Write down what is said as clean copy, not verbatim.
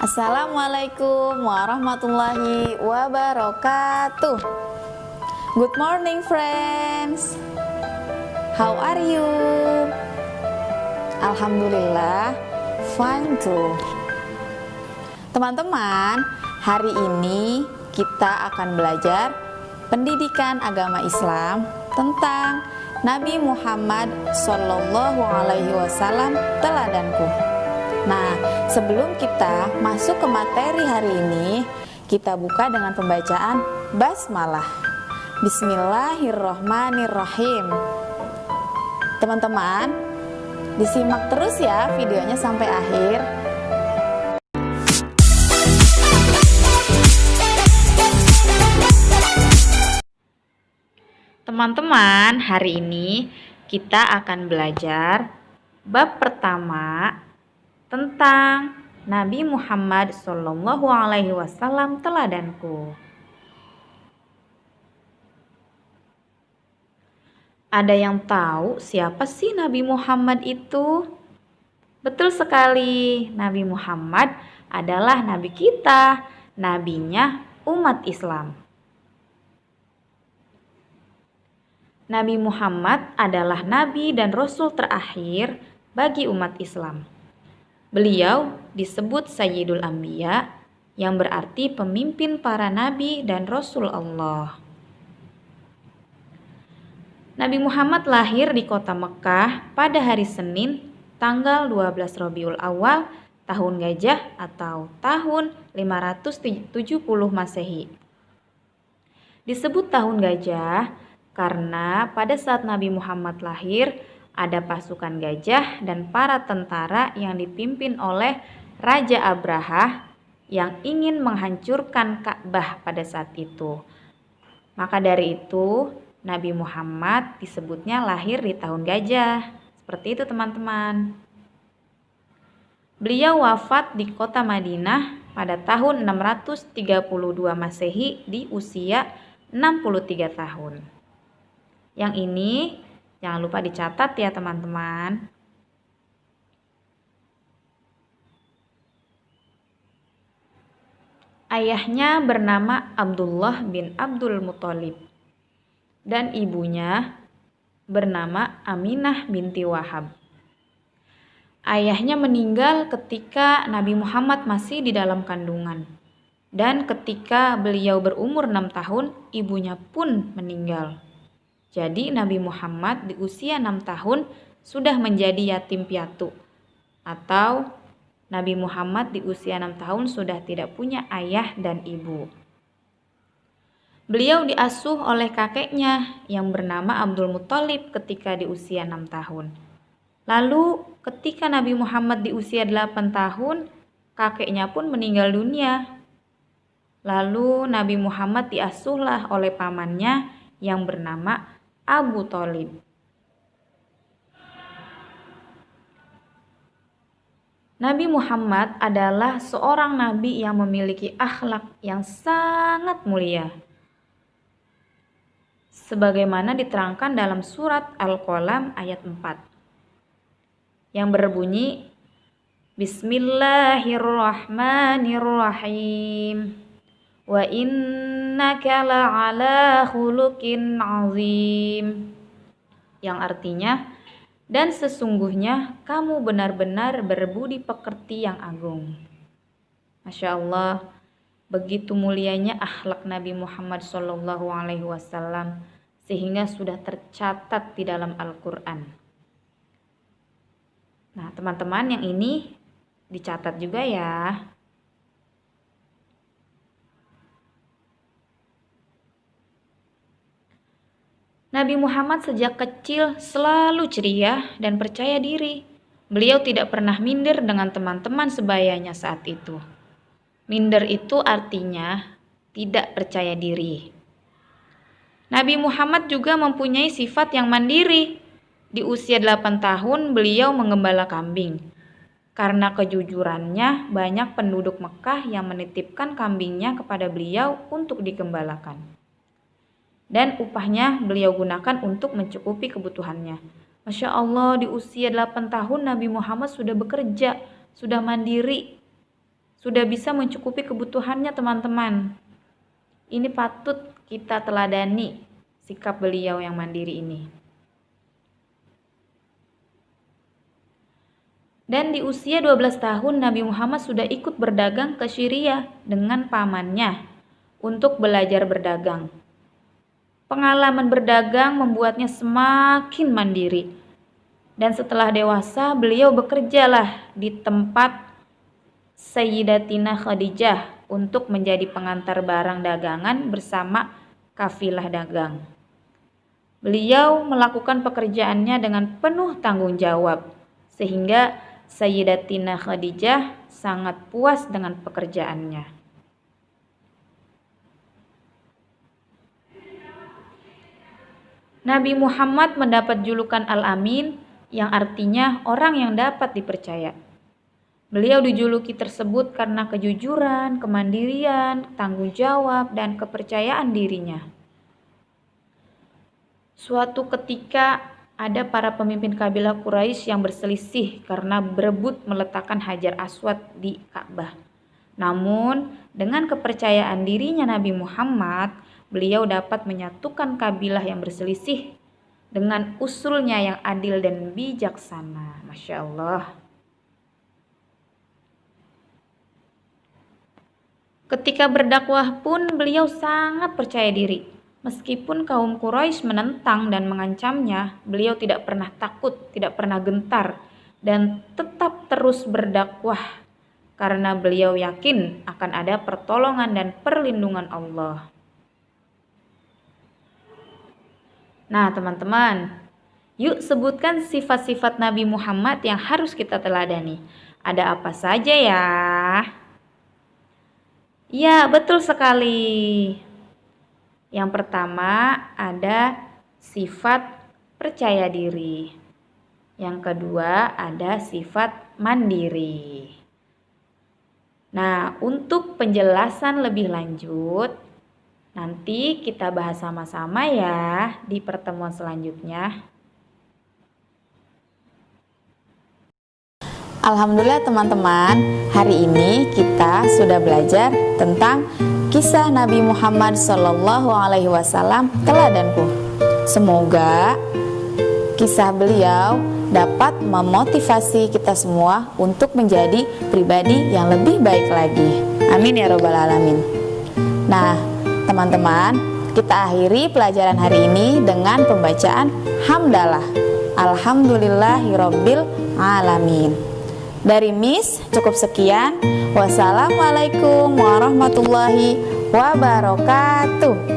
Assalamualaikum warahmatullahi wabarakatuh. Good morning friends. How are you? Alhamdulillah, fine too. Teman-teman, hari ini kita akan belajar pendidikan agama Islam tentang Nabi Muhammad Sallallahu Alaihi Wasallam teladanku. Nah, sebelum kita masuk ke materi hari ini, kita buka dengan pembacaan basmalah. Bismillahirrohmanirrohim. Teman-teman, disimak terus ya videonya sampai akhir. Teman-teman, hari ini kita akan belajar bab pertama tentang Nabi Muhammad Sallallahu Alaihi Wasallam teladanku. Ada yang tahu siapa sih Nabi Muhammad itu? Betul sekali, Nabi Muhammad adalah Nabi kita, Nabinya umat Islam. Nabi Muhammad adalah Nabi dan Rasul terakhir bagi umat Islam. Beliau disebut Sayyidul Anbiya, yang berarti pemimpin para nabi dan rasul Allah. Nabi Muhammad lahir di kota Mekah pada hari Senin, tanggal 12 Rabiul Awal, tahun gajah atau tahun 570 Masehi. Disebut tahun gajah karena pada saat Nabi Muhammad lahir, ada pasukan gajah dan para tentara yang dipimpin oleh Raja Abraha yang ingin menghancurkan Ka'bah pada saat itu. Maka dari itu, Nabi Muhammad disebutnya lahir di tahun gajah. Seperti itu teman-teman. Beliau wafat di kota Madinah pada tahun 632 Masehi di usia 63 tahun. Yang ini jangan lupa dicatat ya teman-teman. Ayahnya bernama Abdullah bin Abdul Muthalib dan ibunya bernama Aminah binti Wahab. Ayahnya meninggal ketika Nabi Muhammad masih di dalam kandungan. Dan ketika beliau berumur 6 tahun, ibunya pun meninggal. Jadi Nabi Muhammad di usia 6 tahun sudah menjadi yatim piatu, atau Nabi Muhammad di usia 6 tahun sudah tidak punya ayah dan ibu. Beliau diasuh oleh kakeknya yang bernama Abdul Muthalib ketika di usia 6 tahun. Lalu ketika Nabi Muhammad di usia 8 tahun, kakeknya pun meninggal dunia. Lalu Nabi Muhammad diasuhlah oleh pamannya yang bernama Abu Thalib. Nabi Muhammad adalah seorang nabi yang memiliki akhlak yang sangat mulia. Sebagaimana diterangkan dalam surat Al-Qalam ayat 4. Yang berbunyi, Bismillahirrahmanirrahim. Wa innaka la'ala khuluqin azim. Yang artinya, dan sesungguhnya kamu benar-benar berbudi pekerti yang agung. Masya Allah, begitu mulianya akhlak Nabi Muhammad SAW sehingga sudah tercatat di dalam Al-Quran. Nah teman-teman, yang ini dicatat juga ya. Nabi Muhammad sejak kecil selalu ceria dan percaya diri. Beliau tidak pernah minder dengan teman-teman sebayanya saat itu. Minder itu artinya tidak percaya diri. Nabi Muhammad juga mempunyai sifat yang mandiri. Di usia 8 tahun beliau menggembala kambing. Karena kejujurannya, banyak penduduk Mekah yang menitipkan kambingnya kepada beliau untuk digembalakan. Dan upahnya beliau gunakan untuk mencukupi kebutuhannya. Masya Allah, di usia 8 tahun Nabi Muhammad sudah bekerja, sudah mandiri. sudah bisa mencukupi kebutuhannya teman-teman. Ini patut kita teladani sikap beliau yang mandiri ini. Dan di usia 12 tahun Nabi Muhammad sudah ikut berdagang ke Syria dengan pamannya untuk belajar berdagang. Pengalaman berdagang membuatnya semakin mandiri. Dan setelah dewasa beliau bekerjalah di tempat Sayyidatina Khadijah untuk menjadi pengantar barang dagangan bersama kafilah dagang. Beliau melakukan pekerjaannya dengan penuh tanggung jawab, sehingga Sayyidatina Khadijah sangat puas dengan pekerjaannya. Nabi Muhammad mendapat julukan Al-Amin yang artinya orang yang dapat dipercaya. Beliau dijuluki tersebut karena kejujuran, kemandirian, tanggung jawab, dan kepercayaan dirinya. Suatu ketika ada para pemimpin kabilah Quraisy yang berselisih karena berebut meletakkan Hajar Aswad di Ka'bah. Namun, dengan kepercayaan dirinya Nabi Muhammad, beliau dapat menyatukan kabilah yang berselisih dengan usulnya yang adil dan bijaksana. Masya Allah. Ketika berdakwah pun beliau sangat percaya diri. Meskipun kaum Quraisy menentang dan mengancamnya, beliau tidak pernah takut, tidak pernah gentar, dan tetap terus berdakwah karena beliau yakin akan ada pertolongan dan perlindungan Allah. Nah teman-teman, yuk sebutkan sifat-sifat Nabi Muhammad yang harus kita teladani. Ada apa saja ya? Ya, betul sekali. Yang pertama ada sifat percaya diri. Yang kedua ada sifat mandiri. Nah, untuk penjelasan lebih lanjut, nanti kita bahas sama-sama ya di pertemuan selanjutnya. Alhamdulillah teman-teman, hari ini kita sudah belajar tentang kisah Nabi Muhammad SAW teladanku. Semoga kisah beliau dapat memotivasi kita semua untuk menjadi pribadi yang lebih baik lagi. Amin ya robbal alamin. Nah teman-teman, kita akhiri pelajaran hari ini dengan pembacaan hamdalah. Alhamdulillahirabbil alamin. Dari Miss cukup sekian. Wassalamualaikum warahmatullahi wabarakatuh.